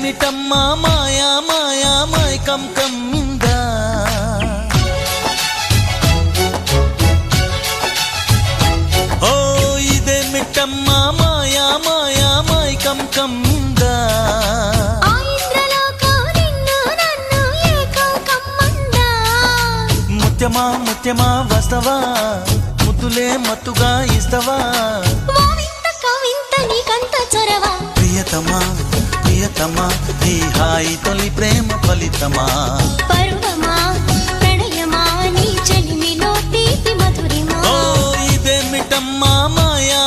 ఇదేమిటమ్మా మాయా మాయా మైకం కమ్మిందా ఓ ఇదేమిటమ్మా మాయా మాయా మైకం కమ్మిందా ముత్యమా ముత్యమా వస్తవా ముద్దులే మత్తుగా ఇస్తవా ప్రియతమా ప్రియతమా ఈ హాయి తొలి ప్రేమ ఫలితమా పరువమా ప్రణయమా నీ చెలిమిలో తీపి మధురిమా ఓ ఇదేమిటమ్మా మాయా